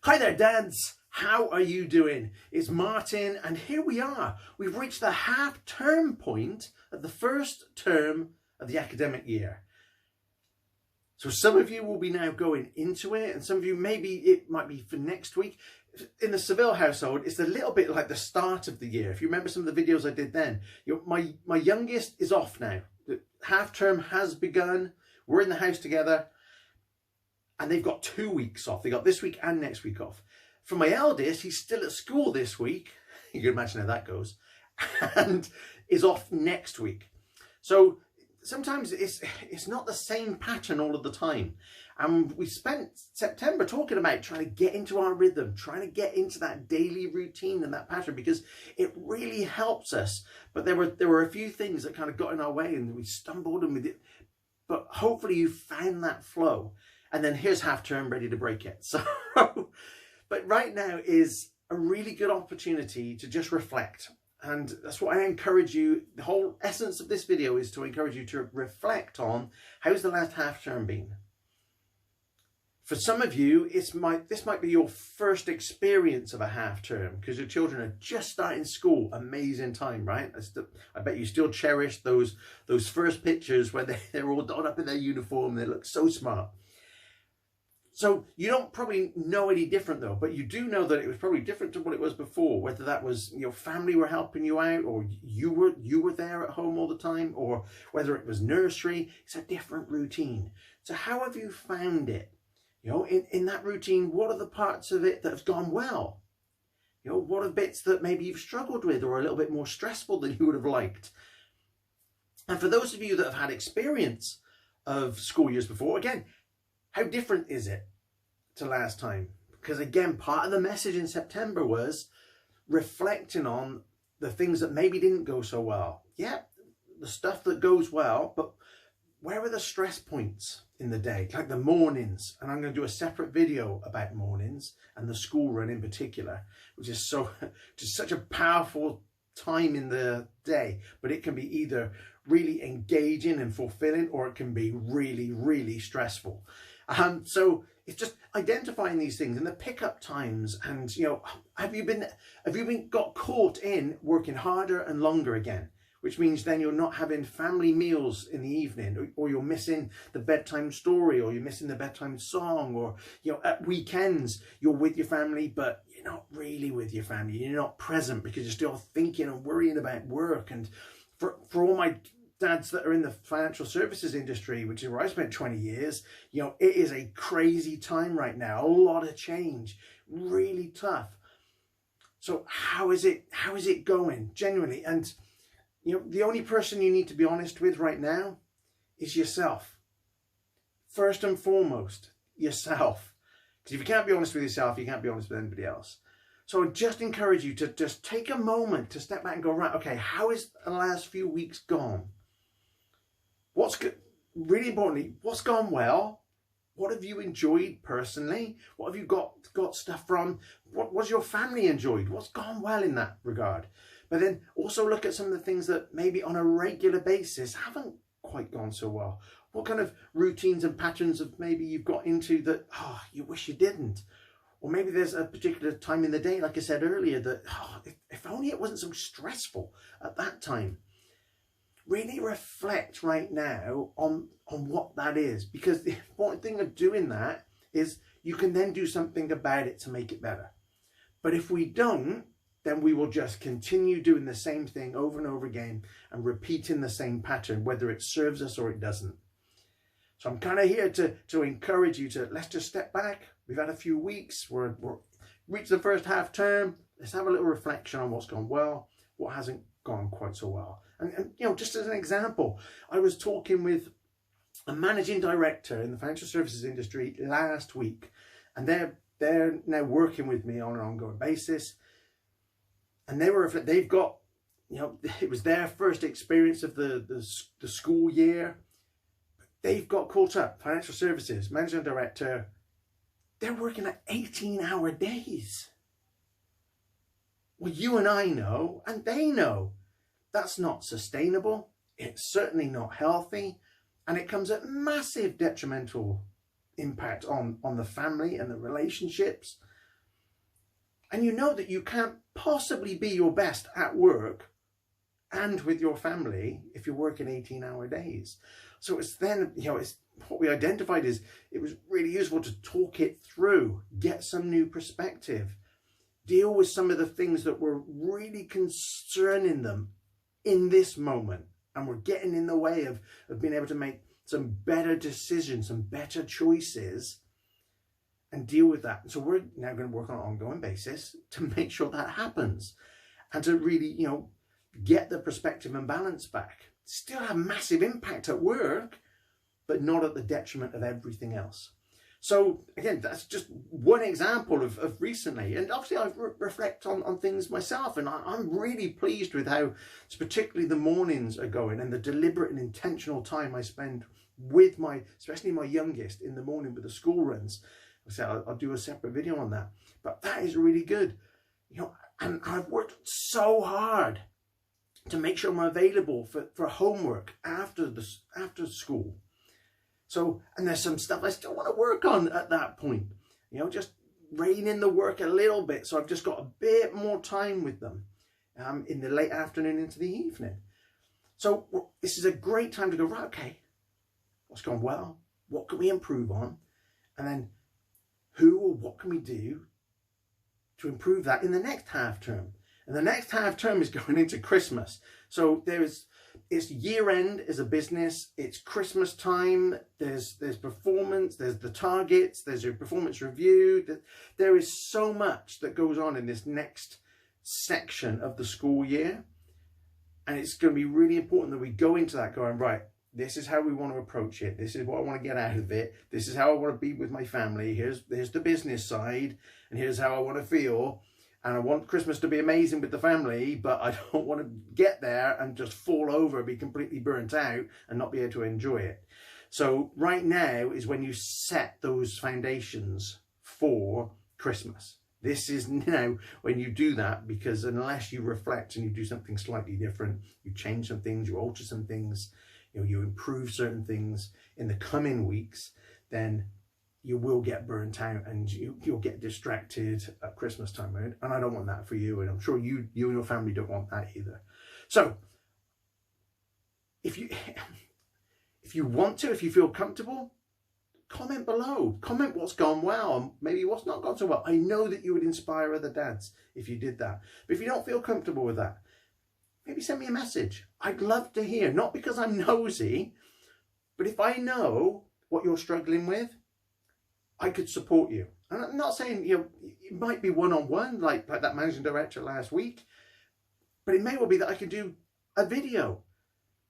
Hi there, dads. How are you doing? It's Martin, and here we are. We've reached the half-term point of the first term of the academic year. So some of you will be now going into it, and some of you, maybe it might be for next week. In the Seville household, it's a little bit like the start of the year. If you remember some of the videos I did then, my youngest is off now. The half-term has begun. We're in the house together. And they've got 2 weeks off. They got this week and next week off. For my eldest, he's still at school this week. You can imagine how that goes. And is off next week. So sometimes it's not the same pattern all of the time. And we spent September talking about trying to get into our rhythm, trying to get into that daily routine and that pattern, because it really helps us. But there were a few things that kind of got in our way, and we stumbled and we did. But hopefully you found that flow. And then here's half term ready to break it. So, but right now is a really good opportunity to just reflect. And that's what I encourage you. The whole essence of this video is to encourage you to reflect on how's the last half term been. For some of you, this might be your first experience of a half term because your children are just starting school. Amazing time, right? I bet you still cherish those first pictures when they're all done up in their uniform. They look so smart. So you don't probably know any different though, but you do know that it was probably different to what it was before, whether that was your family were helping you out, or you were there at home all the time, or whether it was nursery. It's a different routine. So how have you found it? You know, in that routine, what are the parts of it that have gone well? You know, what are bits that maybe you've struggled with or are a little bit more stressful than you would have liked? And for those of you that have had experience of school years before, again, how different is it to last time? Because again, part of the message in September was reflecting on the things that maybe didn't go so well. Yeah, the stuff that goes well, but where are the stress points in the day, like the mornings? And I'm going to do a separate video about mornings and the school run in particular, which is such a powerful time in the day, but it can be either really engaging and fulfilling, or it can be really, really stressful. So it's just identifying these things and the pickup times, and you know, have you got caught in working harder and longer again, which means then you're not having family meals in the evening, or you're missing the bedtime story, or you're missing the bedtime song, or you know, at weekends you're with your family but you're not really with your family, you're not present because you're still thinking and worrying about work. And for all my dads that are in the financial services industry, which is where I spent 20 years, you know, it is a crazy time right now. A lot of change, really tough. So how is it going genuinely? And you know, the only person you need to be honest with right now is yourself. First and foremost, yourself. Because if you can't be honest with yourself, you can't be honest with anybody else. So I just encourage you to just take a moment to step back and go, right, okay, how is the last few weeks gone? What's good? Really importantly, what's gone well? What have you enjoyed personally? What have you got stuff from? What's your family enjoyed? What's gone well in that regard? But then also look at some of the things that maybe on a regular basis haven't quite gone so well. What kind of routines and patterns of maybe you've got into that, oh, you wish you didn't? Or maybe there's a particular time in the day, like I said earlier, that oh, if only it wasn't so stressful at that time. Really reflect right now on what that is, because the important thing of doing that is you can then do something about it to make it better. But if we don't, then we will just continue doing the same thing over and over again and repeating the same pattern, whether it serves us or it doesn't. So I'm kind of here to encourage you to, let's just step back. We've had a few weeks, we're reached the first half term. Let's have a little reflection on what's gone well, what hasn't gone quite so well. And you know, just as an example, I was talking with a managing director in the financial services industry last week, and they're now working with me on an ongoing basis. And they've got, you know, it was their first experience of the school year. They've got caught up. Financial services, managing director, they're working at 18-hour days. Well, you and I know, and they know, that's not sustainable. It's certainly not healthy. And it comes at massive detrimental impact on the family and the relationships. And you know that you can't possibly be your best at work and with your family if you're working 18-hour days. So it's then, it's what we identified is it was really useful to talk it through, get some new perspective, deal with some of the things that were really concerning them in this moment and were getting in the way of being able to make some better decisions, some better choices, and deal with that. And so we're now going to work on an ongoing basis to make sure that happens and to really, get the perspective and balance back. Still have massive impact at work, but not at the detriment of everything else. So again, that's just one example of recently. And obviously I reflect on things myself, and I'm really pleased with how particularly the mornings are going and the deliberate and intentional time I spend with especially my youngest in the morning with the school runs. I'll do a separate video on that, but that is really good. And I've worked so hard to make sure I'm available for homework after school. So, and there's some stuff I still want to work on at that point, just rein in the work a little bit. So I've just got a bit more time with them in the late afternoon into the evening. So this is a great time to go, right, okay, what's gone well? What can we improve on? And then who or what can we do to improve that in the next half term? And the next half term is going into Christmas. So it's year end as a business, it's Christmas time, there's performance, there's the targets, there's your performance review. There is so much that goes on in this next section of the school year. And it's going to be really important that we go into that going, right, this is how we want to approach it. This is what I want to get out of it. This is how I want to be with my family. Here's the business side, and here's how I want to feel. And I want Christmas to be amazing with the family, but I don't want to get there and just fall over, be completely burnt out and not be able to enjoy it. So right now is when you set those foundations for Christmas. This is now when you do that, because unless you reflect and you do something slightly different, you change some things, you alter some things, you improve certain things in the coming weeks, then you will get burnt out and you'll get distracted at Christmas time. And I don't want that for you. And I'm sure you and your family don't want that either. So if you want to, if you feel comfortable, comment below. Comment what's gone well and maybe what's not gone so well. I know that you would inspire other dads if you did that. But if you don't feel comfortable with that, maybe send me a message. I'd love to hear, not because I'm nosy, but if I know what you're struggling with, I could support you. And I'm not saying, it might be one-on-one, like that managing director last week, but it may well be that I could do a video.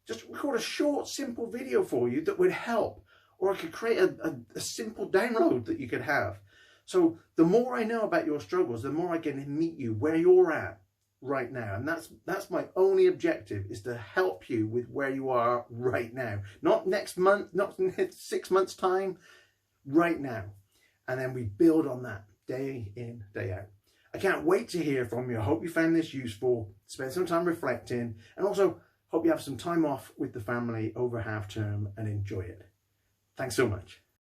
Just record a short, simple video for you that would help. Or I could create a simple download that you could have. So the more I know about your struggles, the more I can meet you where you're at right now. And that's my only objective, is to help you with where you are right now. Not next month, not in 6 months' time, right now. And then we build on that day in, day out. I can't wait to hear from you. I hope you found this useful. Spend some time reflecting, and also hope you have some time off with the family over half term and enjoy it. Thanks so much.